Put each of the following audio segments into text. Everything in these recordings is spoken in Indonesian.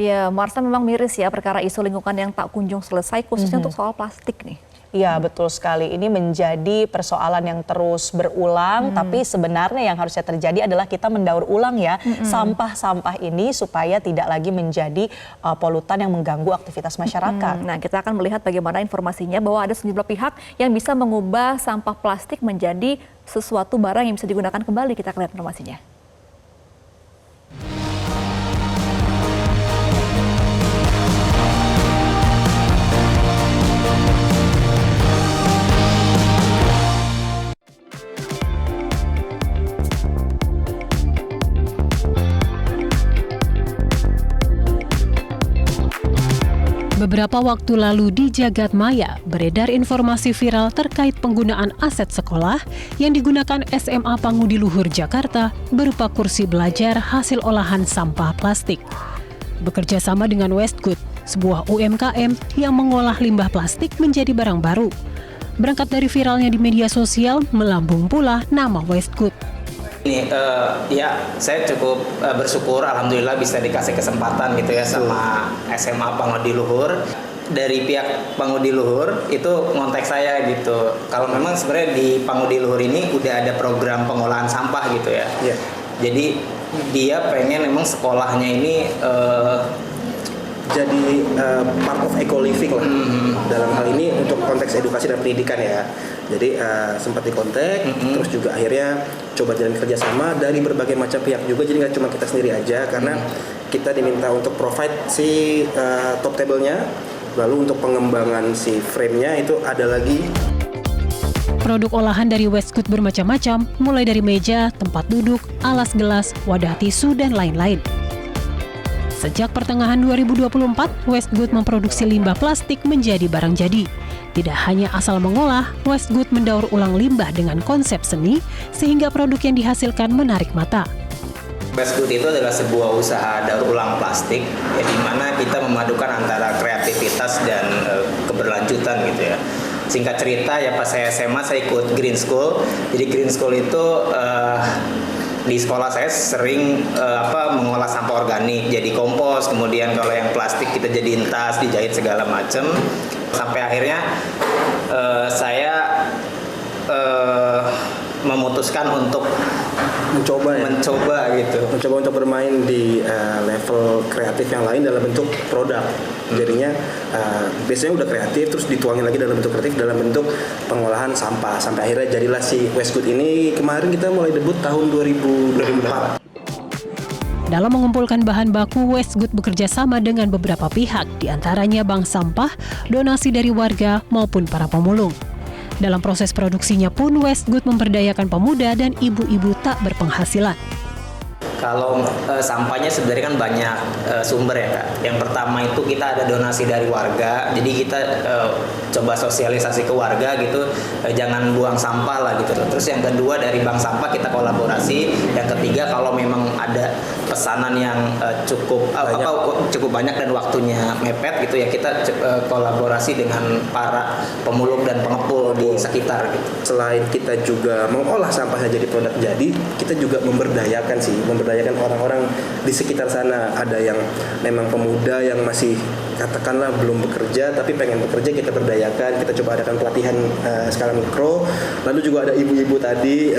Ya, Marsha memang miris ya perkara isu lingkungan yang tak kunjung selesai, khususnya untuk soal plastik nih. Iya, betul sekali. Ini menjadi persoalan yang terus berulang, tapi sebenarnya yang harusnya terjadi adalah kita mendaur ulang ya sampah-sampah ini supaya tidak lagi menjadi polutan yang mengganggu aktivitas masyarakat. Nah, kita akan melihat bagaimana informasinya bahwa ada sejumlah pihak yang bisa mengubah sampah plastik menjadi sesuatu barang yang bisa digunakan kembali. Kita akan lihat informasinya. Beberapa waktu lalu di jagat maya beredar informasi viral terkait penggunaan aset sekolah yang digunakan SMA Pangudi Luhur Jakarta berupa kursi belajar hasil olahan sampah plastik. Bekerja sama dengan Westgood, sebuah UMKM yang mengolah limbah plastik menjadi barang baru. Berangkat dari viralnya di media sosial, melambung pula nama Westgood. Ini ya saya cukup bersyukur alhamdulillah bisa dikasih kesempatan gitu ya sama SMA Pangudi Luhur. Dari pihak Pangudi Luhur itu ngontek saya gitu. Kalau memang sebenarnya di Pangudi Luhur ini udah ada program pengolahan sampah gitu ya. Yeah. Jadi dia pengen memang sekolahnya ini jadi part of eco-living lah. Dalam hal ini untuk konteks edukasi dan pendidikan ya. Jadi sempat dikontak, terus juga akhirnya coba jalan kerjasama dari berbagai macam pihak juga. Jadi nggak cuma kita sendiri aja, karena kita diminta untuk provide si top table-nya. Lalu untuk pengembangan si frame-nya itu ada lagi. Produk olahan dari Westgood bermacam-macam, mulai dari meja, tempat duduk, alas gelas, wadah tisu, dan lain-lain. Sejak pertengahan 2024, Westgood memproduksi limbah plastik menjadi barang jadi. Tidak hanya asal mengolah, Westgood mendaur ulang limbah dengan konsep seni, sehingga produk yang dihasilkan menarik mata. Westgood itu adalah sebuah usaha daur ulang plastik, ya, di mana kita memadukan antara kreativitas dan keberlanjutan gitu ya. Singkat cerita ya, pas saya SMA saya ikut Green School. Jadi Green School itu di sekolah saya sering mengolah sampah organik jadi kompos, kemudian kalau yang plastik kita jadiin tas, dijahit segala macam, sampai akhirnya saya memutuskan untuk mencoba untuk bermain di level kreatif yang lain dalam bentuk produk. Jadinya biasanya udah kreatif terus dituangin lagi dalam bentuk kreatif dalam bentuk pengolahan sampah, sampai akhirnya jadilah si Westgood ini. Kemarin kita mulai debut tahun 2004. Dalam mengumpulkan bahan baku, Westgood bekerja sama dengan beberapa pihak, diantaranya bank sampah, donasi dari warga, maupun para pemulung. Dalam proses produksinya pun, Westgood memberdayakan pemuda dan ibu-ibu tak berpenghasilan. Kalau sampahnya sebenarnya kan banyak sumber ya Kak. Yang pertama itu kita ada donasi dari warga, jadi kita coba sosialisasi ke warga gitu, jangan buang sampah lah gitu. Terus yang kedua dari bank sampah kita kolaborasi. Yang ketiga kalau memang ada pesanan yang cukup banyak dan waktunya mepet gitu ya, kita kolaborasi dengan para pemulung dan pengepul di sekitar gitu. Selain kita juga mengolah sampahnya jadi produk jadi, kita juga memberdayakan orang-orang di sekitar sana. Ada yang memang pemuda yang masih katakanlah belum bekerja tapi pengen bekerja, kita berdayakan, kita coba adakan pelatihan skala mikro. Lalu juga ada ibu-ibu tadi.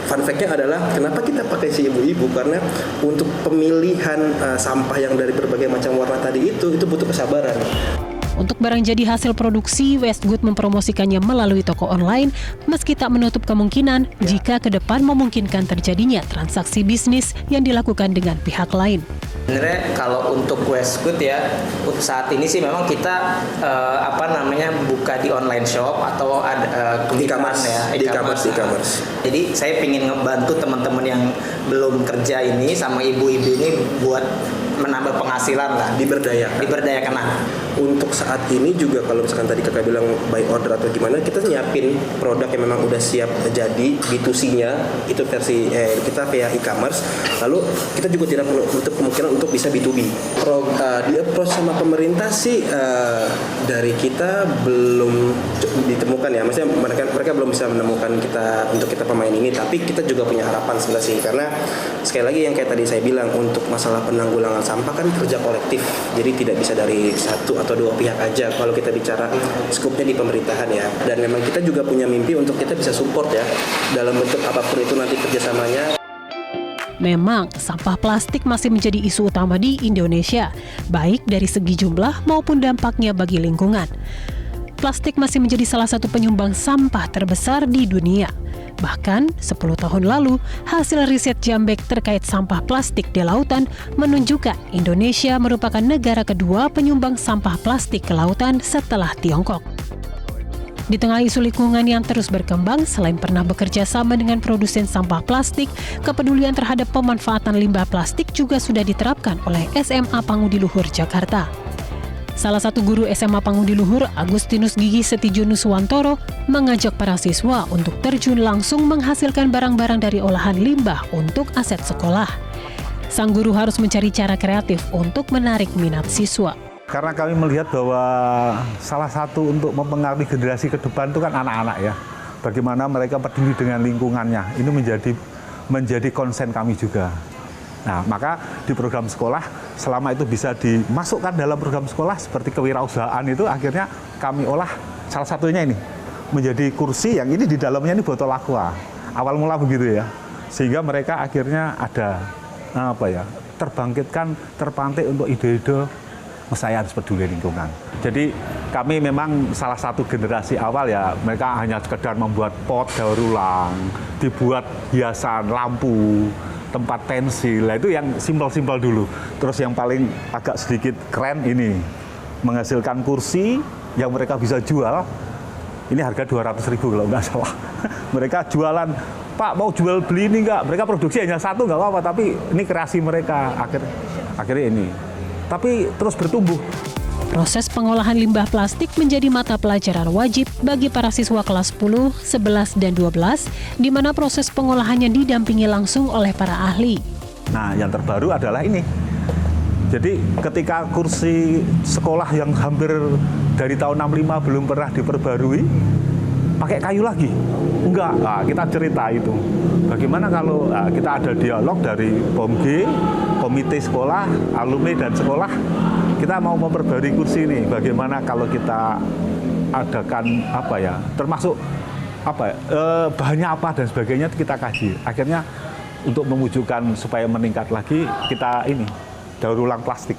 Fun fact-nya adalah kenapa kita pakai si ibu-ibu, karena untuk pemilihan sampah yang dari berbagai macam warna tadi itu butuh kesabaran. Untuk barang jadi hasil produksi, Westgood mempromosikannya melalui toko online, meski tak menutup kemungkinan jika ke depan memungkinkan terjadinya transaksi bisnis yang dilakukan dengan pihak lain. Sebenarnya kalau untuk Westgood ya, saat ini sih memang kita buka di online shop atau ada e-commerce. Jadi saya ingin ngebantu teman-teman yang belum kerja ini sama ibu-ibu ini buat menambah penghasilan lah, diberdayakan lah. untuk saat ini juga kalau misalkan tadi kakak bilang by order atau gimana, kita nyiapin produk yang memang udah siap jadi B2C-nya itu versi kita via e-commerce. Lalu kita juga tidak menutup kemungkinan untuk bisa B2B. Di approach sama pemerintah sih dari kita belum ditemukan ya, maksudnya mereka belum bisa menemukan kita pemain ini, tapi kita juga punya harapan sebenarnya sih, karena sekali lagi yang kayak tadi saya bilang, untuk masalah penanggulangan sampah kan kerja kolektif, jadi tidak bisa dari satu atau dua pihak aja kalau kita bicara skupnya di pemerintahan ya. Dan memang kita juga punya mimpi untuk kita bisa support ya dalam bentuk apapun itu nanti kerjasamanya. Memang, sampah plastik masih menjadi isu utama di Indonesia, baik dari segi jumlah maupun dampaknya bagi lingkungan. Plastik masih menjadi salah satu penyumbang sampah terbesar di dunia. Bahkan, 10 tahun lalu, hasil riset Jambek terkait sampah plastik di lautan menunjukkan Indonesia merupakan negara kedua penyumbang sampah plastik ke lautan setelah Tiongkok. Di tengah isu lingkungan yang terus berkembang, selain pernah bekerja sama dengan produsen sampah plastik, kepedulian terhadap pemanfaatan limbah plastik juga sudah diterapkan oleh SMA Pangudi Luhur, Jakarta. Salah satu guru SMA Pangudi Luhur, Agustinus Gigi Setijo Nuswantoro, mengajak para siswa untuk terjun langsung menghasilkan barang-barang dari olahan limbah untuk aset sekolah. Sang guru harus mencari cara kreatif untuk menarik minat siswa. Karena kami melihat bahwa salah satu untuk mempengaruhi generasi ke depan itu kan anak-anak ya. Bagaimana mereka peduli dengan lingkungannya, ini menjadi konsen kami juga. Nah, maka di program sekolah, selama itu bisa dimasukkan dalam program sekolah seperti kewirausahaan itu, akhirnya kami olah salah satunya ini, menjadi kursi yang ini di dalamnya ini botol aqua. Awal mula begitu ya, sehingga mereka akhirnya ada terpantik untuk ide-ide saya harus peduli lingkungan. Jadi kami memang salah satu generasi awal ya, mereka hanya sekedar membuat pot daur ulang, dibuat hiasan, lampu, tempat pensil, itu yang simpel-simpel dulu. Terus yang paling agak sedikit keren ini, menghasilkan kursi yang mereka bisa jual, ini harga 200.000 kalau nggak salah. Mereka jualan, Pak mau jual beli ini nggak? Mereka produksi hanya satu nggak apa-apa, tapi ini kreasi mereka, akhirnya ini. Tapi terus bertumbuh. Proses pengolahan limbah plastik menjadi mata pelajaran wajib bagi para siswa kelas 10, 11, dan 12, di mana proses pengolahannya didampingi langsung oleh para ahli. Nah, yang terbaru adalah ini. Jadi ketika kursi sekolah yang hampir dari tahun 65 belum pernah diperbarui, pakai kayu lagi? Enggak, nah, kita cerita itu. Bagaimana kalau kita ada dialog dari POMG, komite sekolah, alumni dan sekolah, kita mau memperbarui kursi ini. Bagaimana kalau kita adakan termasuk bahannya apa dan sebagainya kita kaji. Akhirnya untuk mewujudkan supaya meningkat lagi, kita ini daur ulang plastik.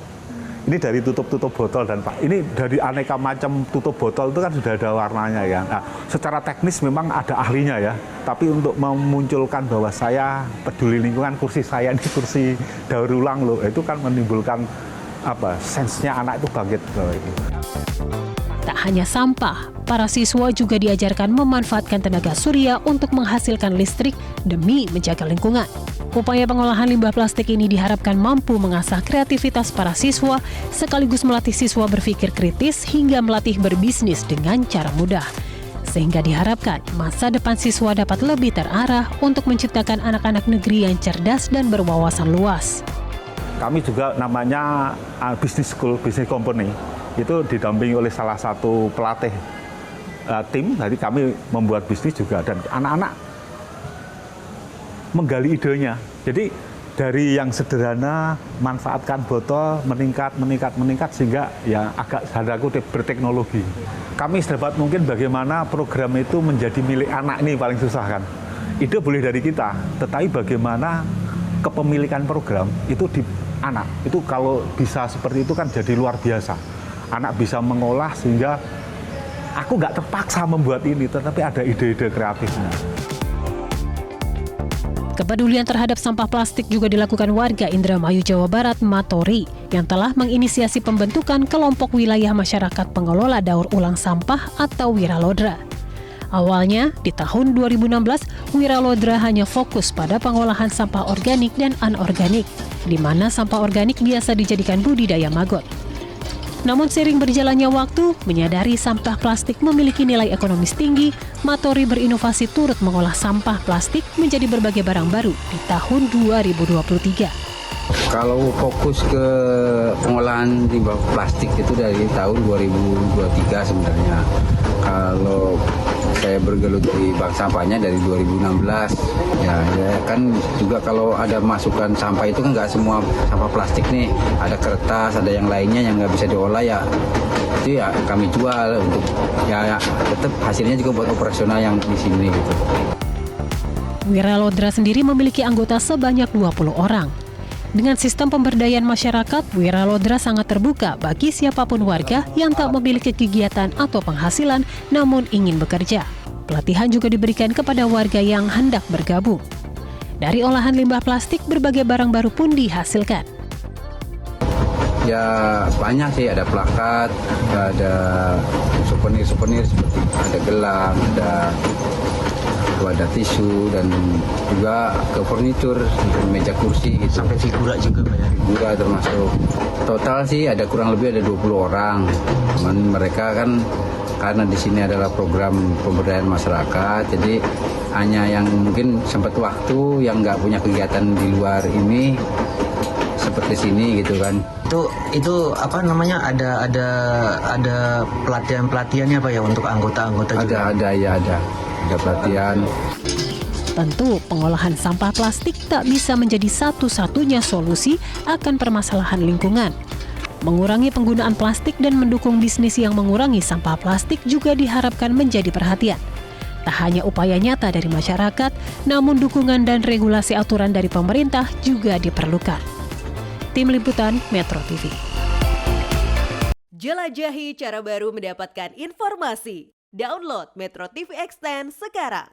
Ini dari tutup botol dan Pak, ini dari aneka macam tutup botol itu kan sudah ada warnanya ya. Nah, secara teknis memang ada ahlinya ya, tapi untuk memunculkan bahwa saya peduli lingkungan, kursi saya ini kursi daur ulang loh, itu kan menimbulkan sensenya anak itu bangkit bahwa itu. Tak hanya sampah, para siswa juga diajarkan memanfaatkan tenaga surya untuk menghasilkan listrik demi menjaga lingkungan. Upaya pengolahan limbah plastik ini diharapkan mampu mengasah kreativitas para siswa, sekaligus melatih siswa berpikir kritis hingga melatih berbisnis dengan cara mudah. Sehingga diharapkan masa depan siswa dapat lebih terarah untuk menciptakan anak-anak negeri yang cerdas dan berwawasan luas. Kami juga namanya business school, business company, itu didampingi oleh salah satu pelatih tim. Jadi kami membuat bisnis juga dan anak-anak menggali idenya. Jadi dari yang sederhana, manfaatkan botol, meningkat sehingga ya agak tanda kutip berteknologi. Kami sedapat mungkin bagaimana program itu menjadi milik anak, ini paling susah kan. Ide boleh dari kita, tetapi bagaimana kepemilikan program itu di anak. Itu kalau bisa seperti itu kan jadi luar biasa. Anak bisa mengolah sehingga aku nggak terpaksa membuat ini, tetapi ada ide-ide kreatifnya. Kepedulian terhadap sampah plastik juga dilakukan warga Indramayu, Jawa Barat, Matori, yang telah menginisiasi pembentukan kelompok wilayah masyarakat pengelola daur ulang sampah atau Wiralodra. Awalnya, di tahun 2016, Wiralodra hanya fokus pada pengolahan sampah organik dan anorganik, di mana sampah organik biasa dijadikan budidaya maggot. Namun seiring berjalannya waktu, menyadari sampah plastik memiliki nilai ekonomis tinggi, Matori berinovasi turut mengolah sampah plastik menjadi berbagai barang baru di tahun 2023. Kalau fokus ke pengolahan limbah plastik itu dari tahun 2023 sebenarnya. Kalau saya bergelut di bank sampahnya dari 2016. Ya kan juga kalau ada masukan sampah itu kan nggak semua sampah plastik nih. Ada kertas, ada yang lainnya yang nggak bisa diolah ya. Itu ya kami jual untuk ya tetap hasilnya juga buat operasional yang di sini gitu. Wiralodra sendiri memiliki anggota sebanyak 20 orang. Dengan sistem pemberdayaan masyarakat, Wiralodra sangat terbuka bagi siapapun warga yang tak memiliki kegiatan atau penghasilan namun ingin bekerja. Pelatihan juga diberikan kepada warga yang hendak bergabung. Dari olahan limbah plastik, berbagai barang baru pun dihasilkan. Ya banyak sih, ada plakat, ada souvenir-souvenir seperti ada gelang, ada tisu dan juga ke furnitur, meja kursi gitu. Sampai figura juga banyak. Figura termasuk. Total sih ada kurang lebih ada 20 orang. Cuman mereka kan karena di sini adalah program pemberdayaan masyarakat, jadi hanya yang mungkin sempat waktu yang nggak punya kegiatan di luar ini seperti sini gitu kan. Itu apa namanya ada pelatihannya Pak ya untuk anggota-anggota juga? Ada pelatihan. Tentu, pengolahan sampah plastik tak bisa menjadi satu-satunya solusi akan permasalahan lingkungan. Mengurangi penggunaan plastik dan mendukung bisnis yang mengurangi sampah plastik juga diharapkan menjadi perhatian. Tak hanya upaya nyata dari masyarakat, namun dukungan dan regulasi aturan dari pemerintah juga diperlukan. Tim Liputan Metro TV. Jelajahi cara baru mendapatkan informasi. Download Metro TV Extend sekarang.